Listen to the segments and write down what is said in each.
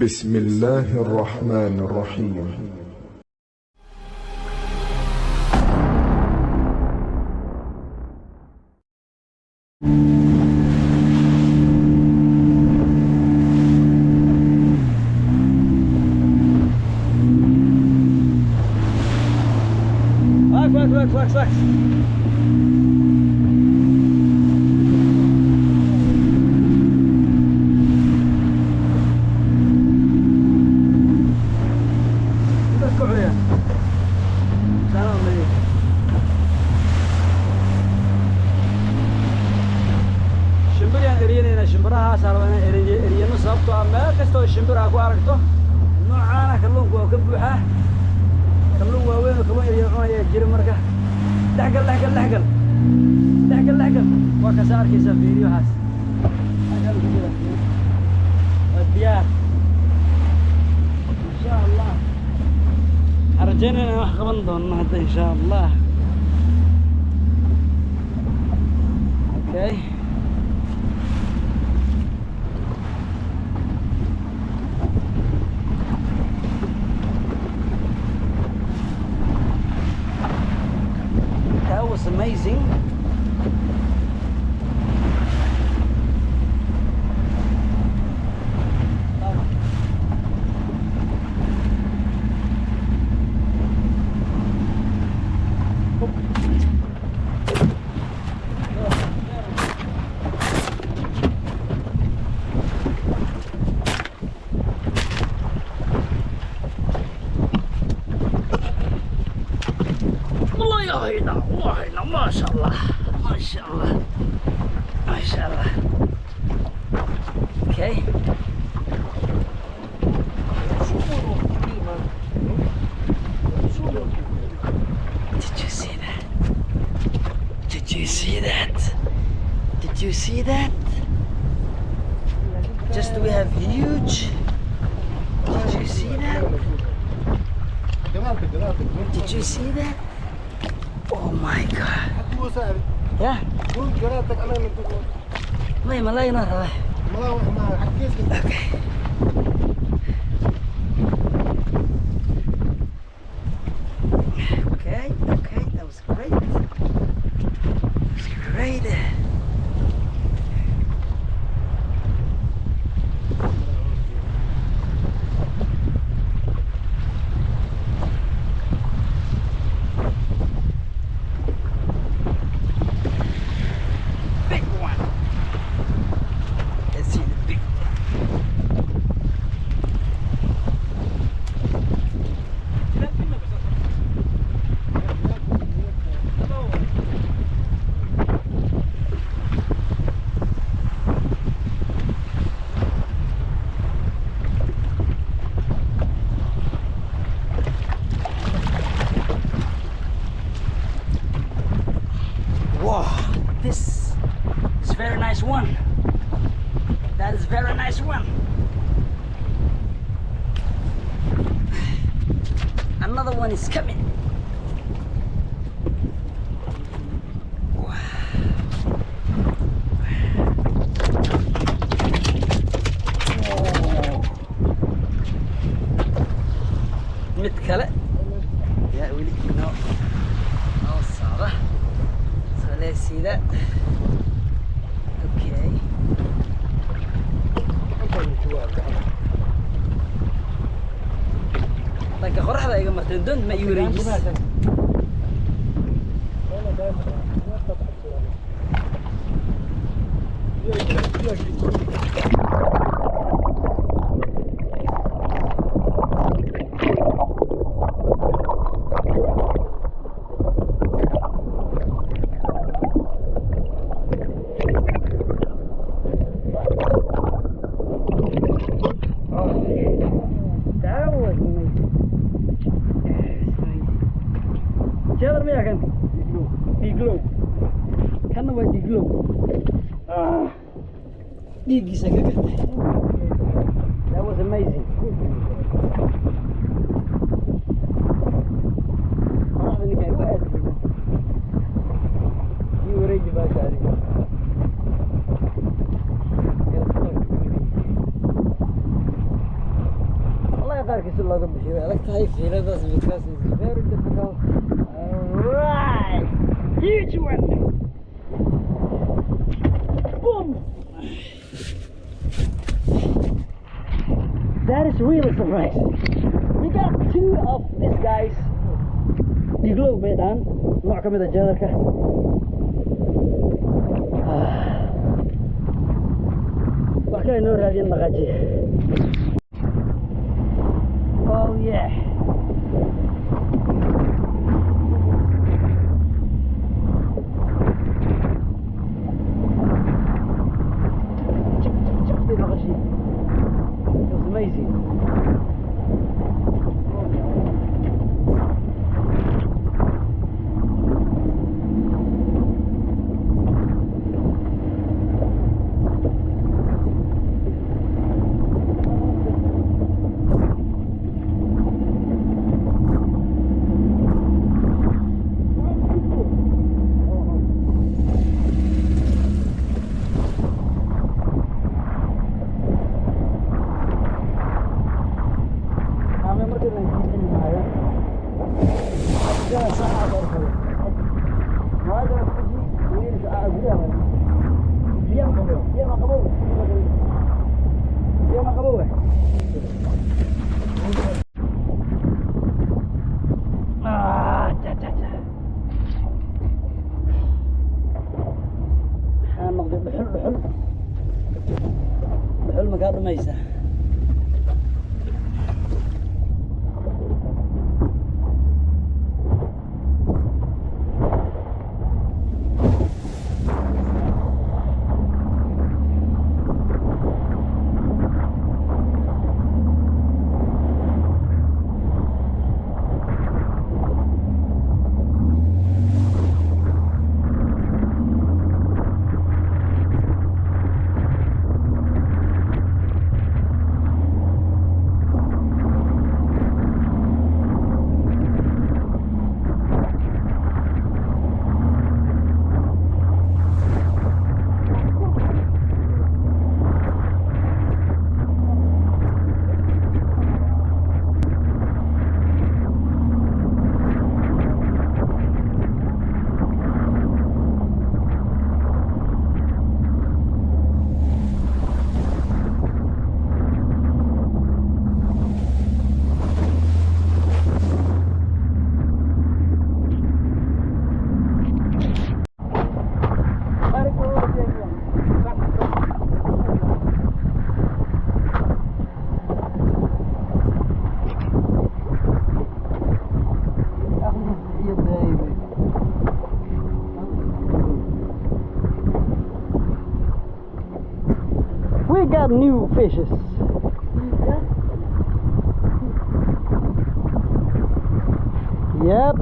بسم الله الرحمن الرحيم. Wax. shimbirahaas harwana eriyano sababtoo ah meel kastoo shimbiraha ku aragto noocaana kalluunku waa ka buuxaa kalluun waaweyn oo kalluun eriya cunaya jira marka dhexgal waa kasa arkaysaa fiiriyohaas waa diyaar insha allah waxaan rajaynaya inaan wax qaban doono hadda insha allah okay. That was amazing. الله ما شاء الله okay. Did you see that? Just we have huge. Did you see that? Did you see that? Oh my god. Yeah. ما ينار هذا. Okay. Okay, that was great. Wow, this is a very nice one. That is a very nice one. Another one is coming. Wow. Mid kale. Yeah, wili no. No saba. So let's see that. Okay. Like qorraxda iga martay doon ma ii wareejis. Jadar miyaa kan? Iglow. Kana waa iglow. Dhiiggiisa ka gatay. That was amazing. Qorraxda ninka igu aadayna. Ii wareeji baa gaari. looga bixiyo way adag tahay fiiladaas because it's very difficult. Alright, huge one. Boom. That is really surprising. We got 2 of these guys. Diglow bay dhaan nooc ka mid ah jeedalka. Wax kale noo raadiyeen dhaqaaji. Oh yeah. It was amazing. بحل مكان ميسة We got new fishes. Yep.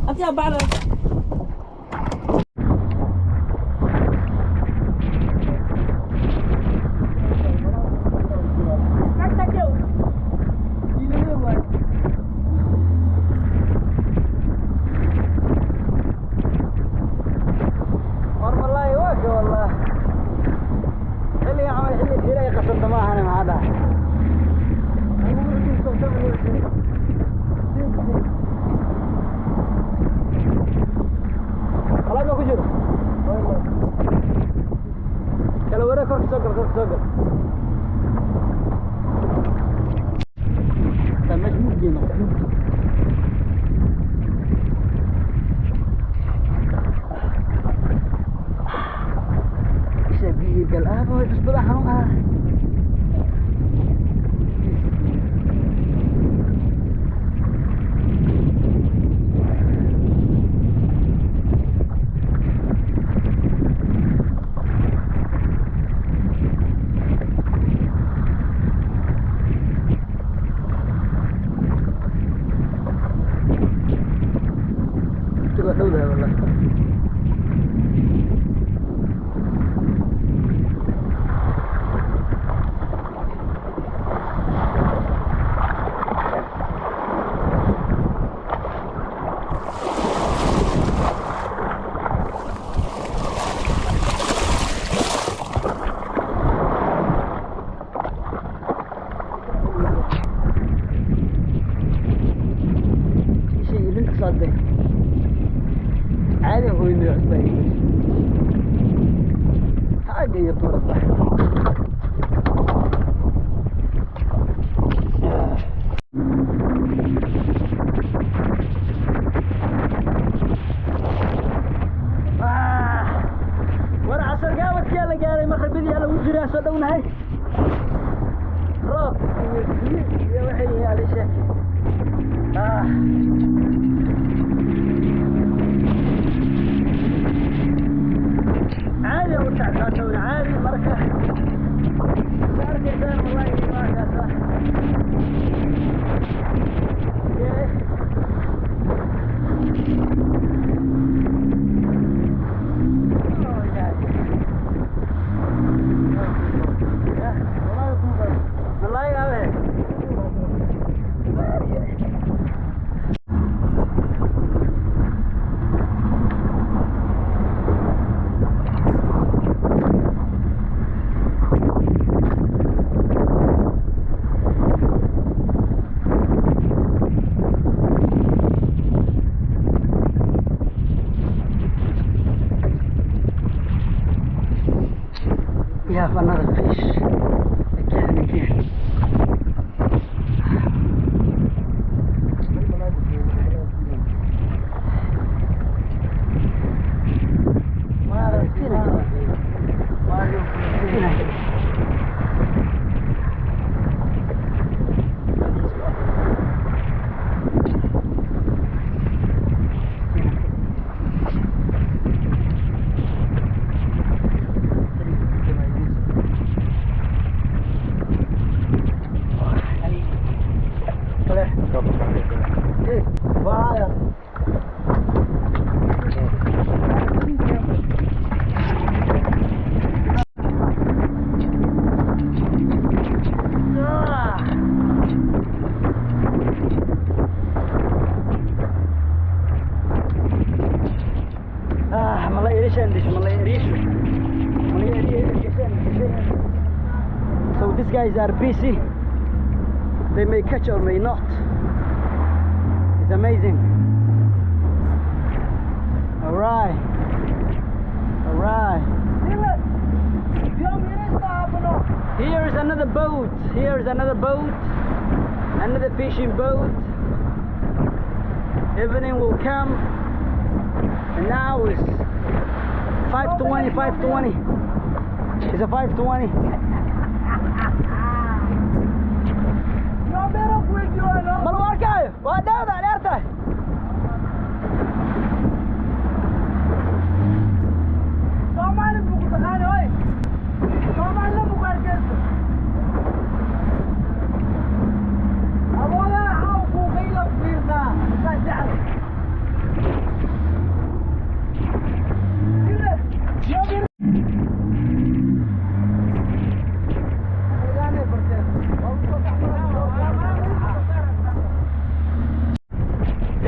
أنت بعد عادي هو إنه يعطيه عادي يطول الضحك ورا عصر قامت يلا قالي ما خبيدي يلا وجري صدقنا هاي روب يا وحي يا ليش عادي وتعال تسوي عادي مركه صار كذا والله ما كذا والله يا ولد We have another fish again and again. So these guys are busy. They may catch or may not. It's amazing. Alright. Alright. Here is another boat. Here is another boat. Another fishing boat. Evening will come. And now it's 5:20, 5:20. It's a 5:20. Maluarka, what down there?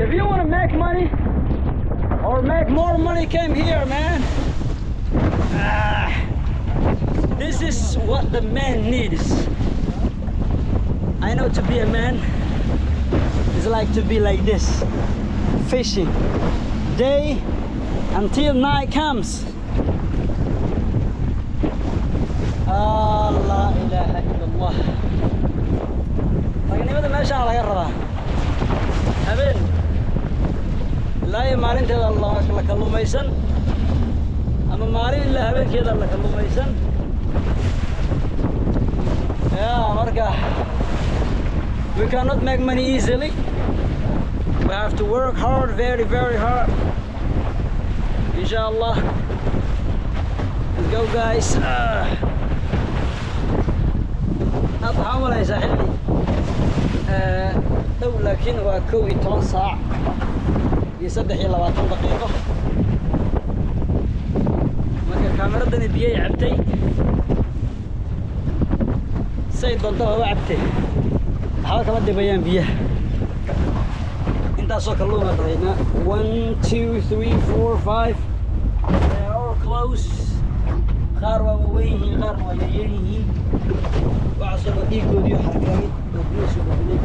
If you want to make money or make more money, came here, man. This is what the man needs. I know to be a man is like to be like this, fishing day until night comes. La ilaha illallah. Ragnimada meeshaan laga rabaa habeen ilaa iyo maalinteeda la kalluumaysan ama maalin ilaa habeenkeeda la kalluumaysan. Marka we cannot make money easily. We have to work hard, very, very hard. Inshallah. Let's go, guys. أطعم ولا يساعدني. لكن هو كوي 10 ساعة يصدح إلى 20 دقيقة. marka kaamiradan biyay cabtay say doonto waa cabtay waxa kala dibayaan biyaha intaas oo kalluun qaadayna 1 2 3 4 5 they are all close qaar waa weyn qaar waa yar yihiin waxa soo dhiigood iyo xarkaamid oo biyo soo baxday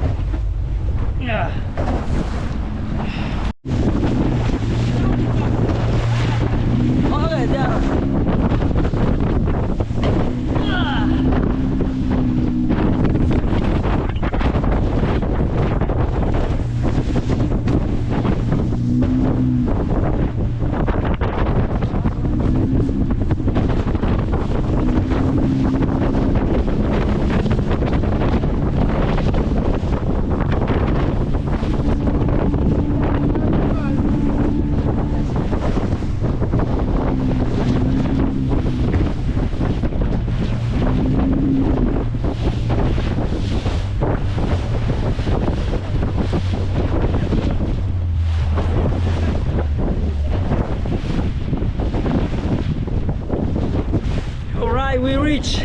we reach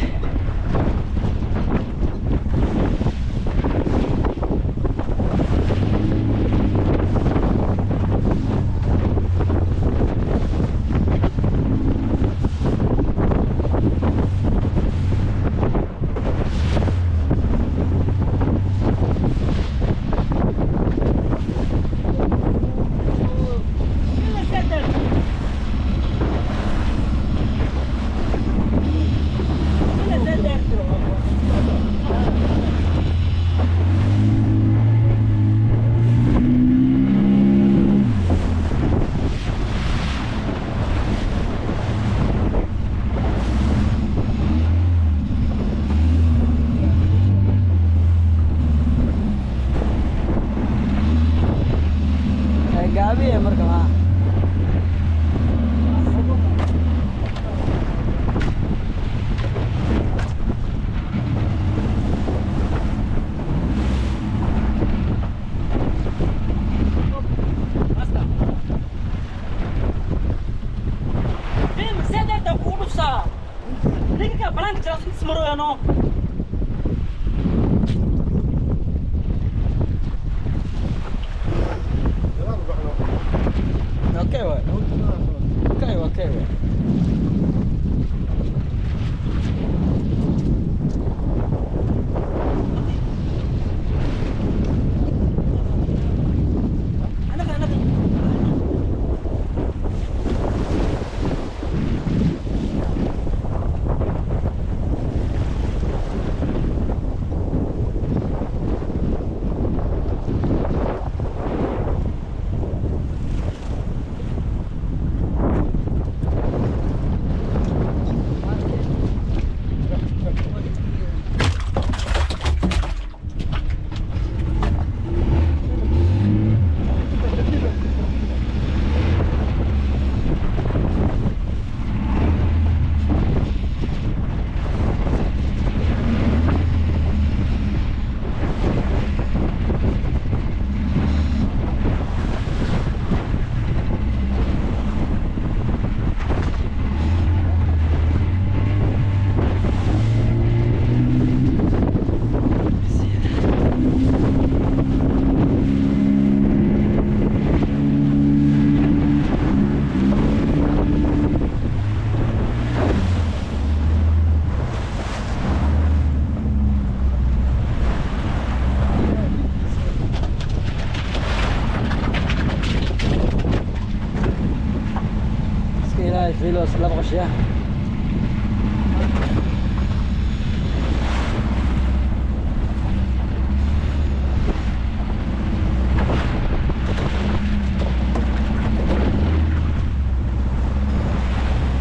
kilos, 2 qorshe ah.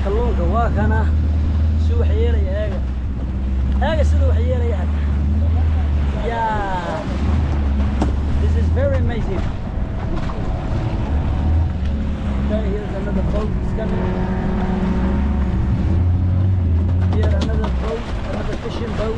kalluunka waa kana si wax yeelaya eega sida wax yeelaya yeah, this is very amazing. Okay, here's another boat coming. Here another boat, another fishing boat.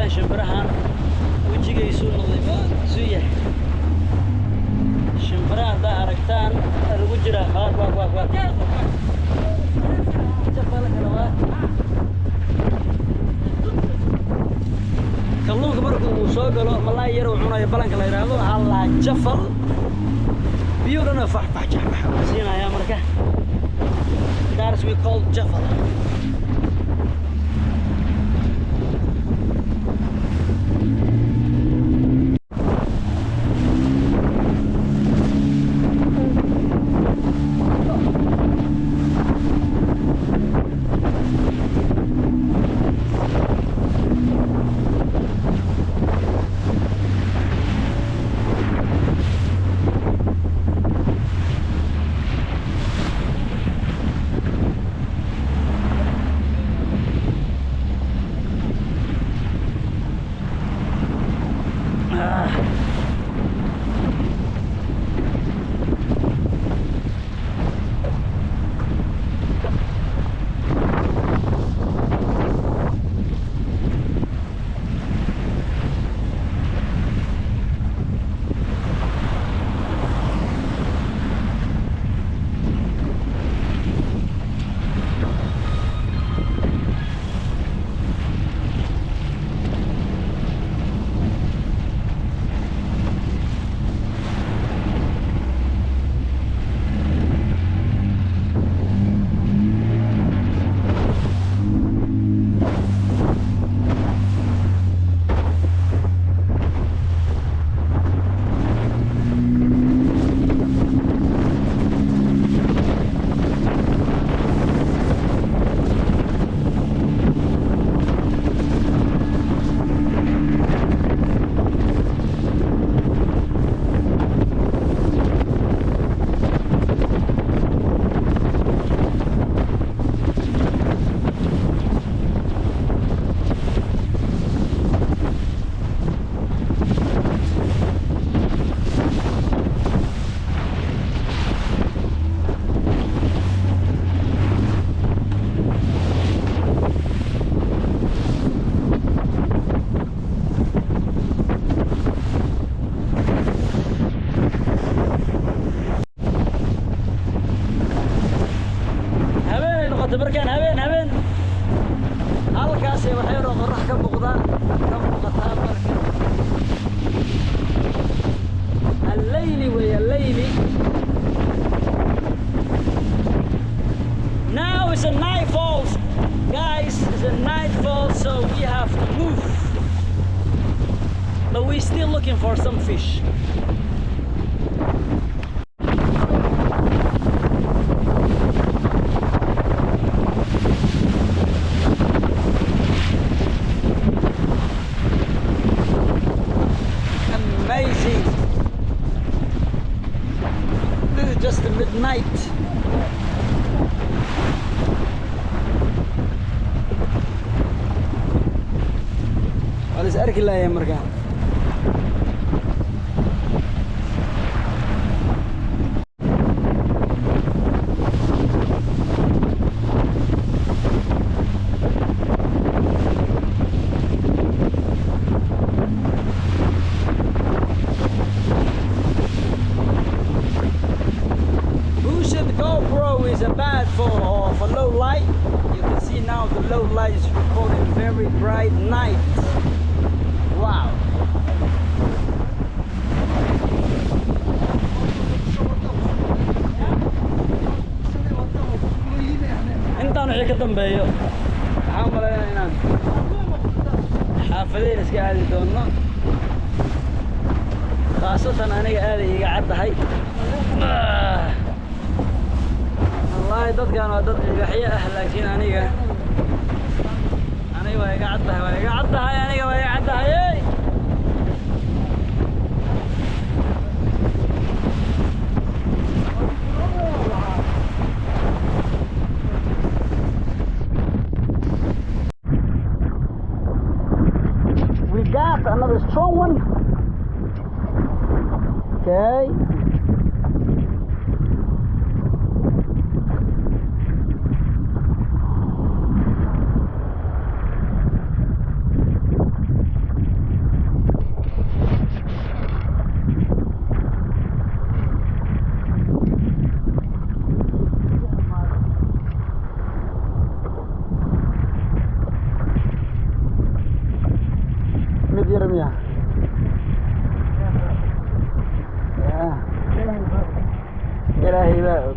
shimbirahan wejigaysu noqday suuya shimbiraha haddaa aragtaan lagu jira kalluunka markuu uu soo galo malaay yar uu cunayo balanka la yiraahdo alla jafal biyo dhan fax siinaya marka that's we call jafal. markaan habeen halkaas waxay qorrax ka muuqdaan marka الليل ويا الليل. Now it's a nightfall, guys. It's a nightfall, so we have to move. But we're still looking for some fish. is arki lahayn markaa. GoPro is bad for low light. You can see now the low light is recording very bright night. Wow. intaan wixii ka dambeeyo waxaan malaynayaa inaan xaafadeen iska aadi doono khaasatan aniga aad iga caddahay والله dadkan waa dad ilaaxiye ah laakiin aniga waa iga caddahay aniga waa iga caddahay We got another strong one. Okay. Yermiya. Ilaahay baa og.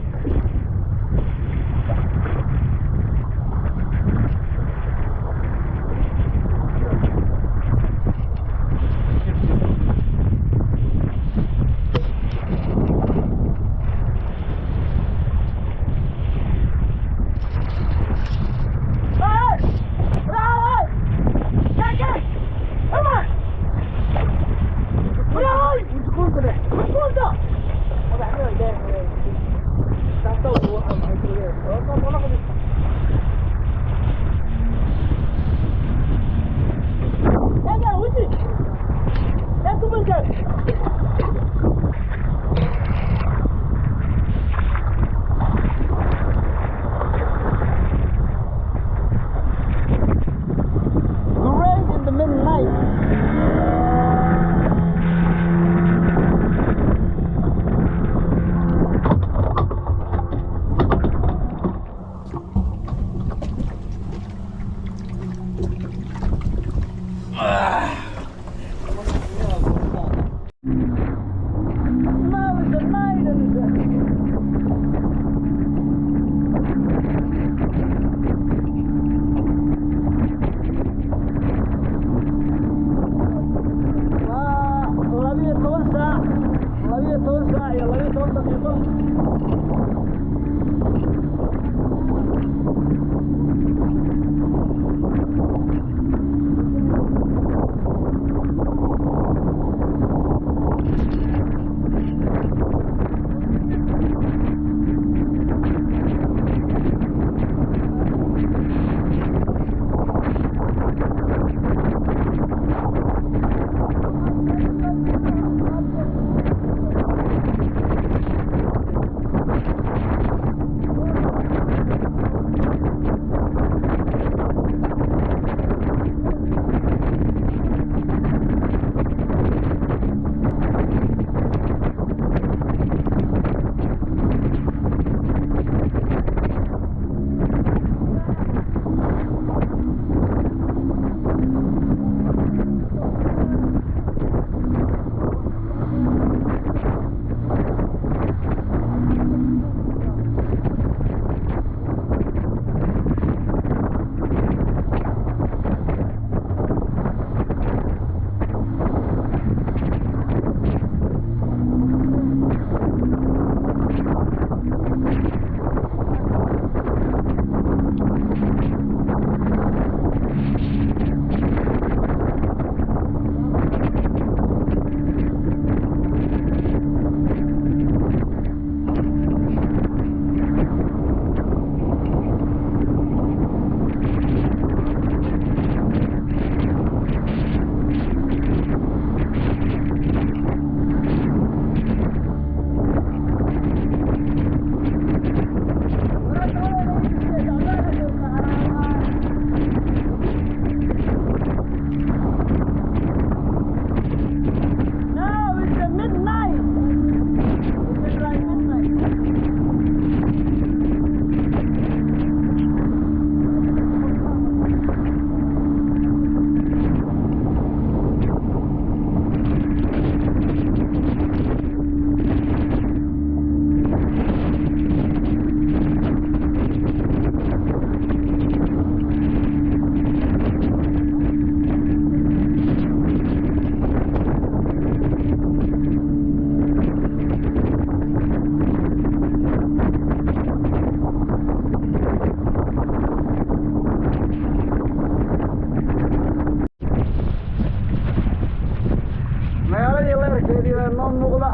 dhulkeedii baa noo muuqda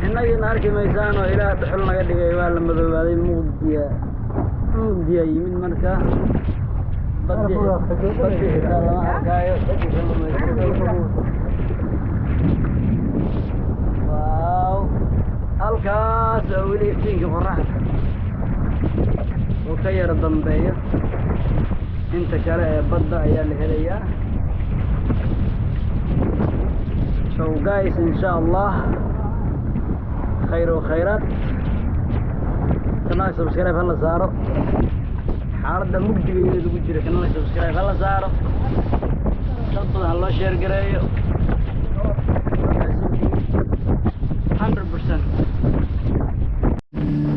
innagina arki maysaan oo ilaah dhuxul naga dhigay waa la madoobaaday mugdiya yimid marka baddi xitaa lama arkaayo waaw halkaas oo weli iftiinka qoraxda uu ka yara dambeeyo inta kale ee badda ayaa la helayaa so guys insha Allah khayr oo khayraat kanal subscribe hala saaro xaaladda mugdiga ee lagu jiro kanal subscribe hala saaro dad badan loo share gareeyo 100%